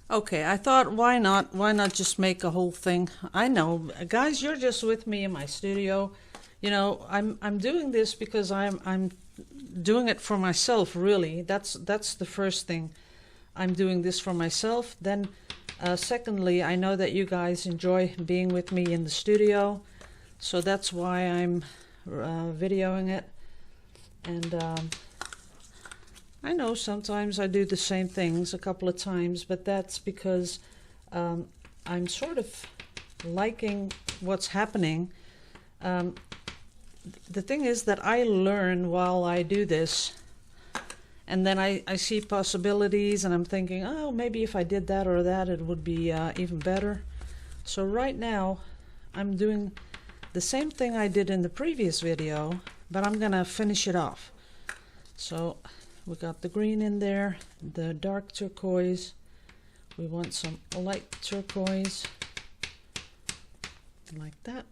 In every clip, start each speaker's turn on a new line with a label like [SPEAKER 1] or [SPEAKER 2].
[SPEAKER 1] Okay, I thought, why not? Why not just make a whole thing? I know, guys, you're just with me in my studio. You know, I'm doing this because I'm doing it for myself, really. That's the first thing. I'm doing this for myself. Then, secondly, I know that you guys enjoy being with me in the studio, so that's why I'm videoing it. And I know sometimes I do the same things a couple of times, but that's because I'm sort of liking what's happening. The thing is that I learn while I do this, and then I see possibilities, and I'm thinking, oh, maybe if I did that or that, it would be even better. So right now, I'm doing the same thing I did in the previous video, but I'm gonna finish it off. So we got the green in there, the dark turquoise. We want some light turquoise, like that.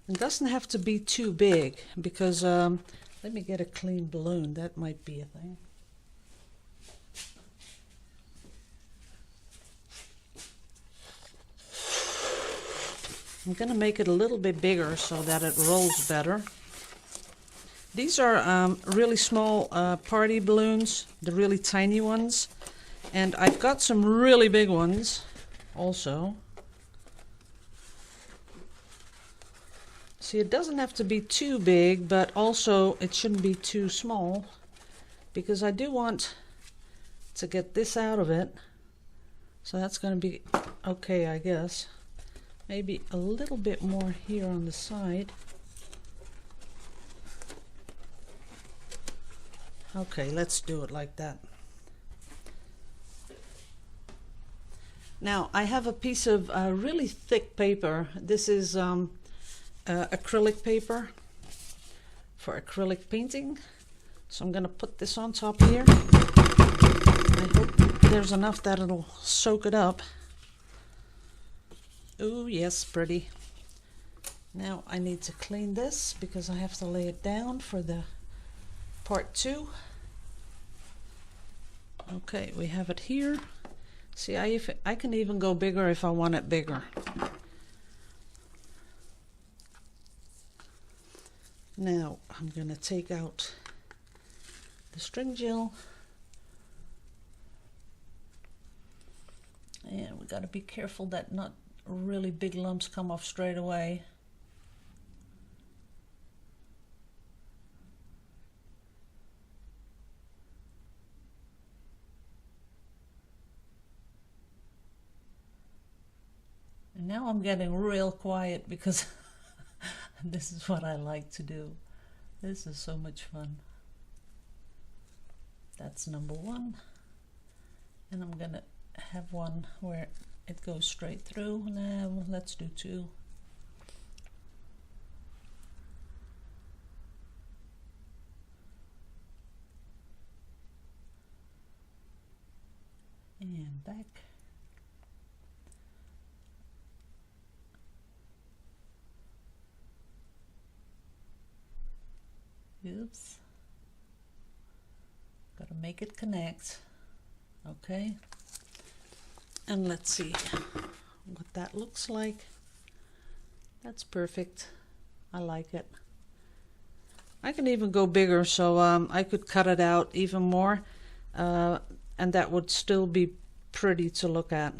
[SPEAKER 1] It doesn't have to be too big because, let me get a clean balloon, that might be a thing. I'm gonna make it a little bit bigger so that it rolls better. These are really small party balloons, the really tiny ones. And I've got some really big ones also. See, it doesn't have to be too big, but also it shouldn't be too small, because I do want to get this out of it. So that's going to be okay, I guess. Maybe a little bit more here on the side. Okay, let's do it like that. Now, I have a piece of really thick paper. This is acrylic paper for acrylic painting. So I'm going to put this on top here. I hope there's enough that it'll soak it up. Ooh, yes, pretty. Now I need to clean this because I have to lay it down for the part 2. Okay, we have it here. See, I can even go bigger if I want it bigger. Now I'm going to take out the string gel. And we got to be careful that not really big lumps come off straight away. And now I'm getting real quiet because this is what I like to do. This is so much fun. That's number 1. And I'm gonna have one where it goes straight through. Now let's do 2. And back. Oops. Gotta make it connect. Okay. And let's see what that looks like. That's perfect. I like it. I can even go bigger, so I could cut it out even more, and that would still be pretty to look at.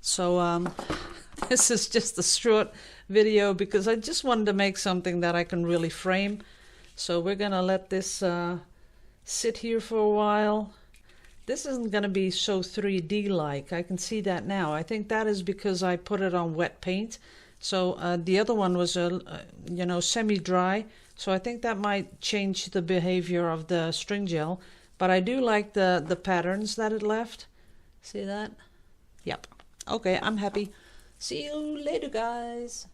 [SPEAKER 1] So this is just a short video because I just wanted to make something that I can really frame. So we're gonna let this sit here for a while. This isn't going to be so 3D like. I can see that now. I think that is because I put it on wet paint. So the other one was you know, semi-dry. So I think that might change the behavior of the string gel. But I do like the patterns that it left. See that? Yep. Okay, I'm happy. See you later, guys.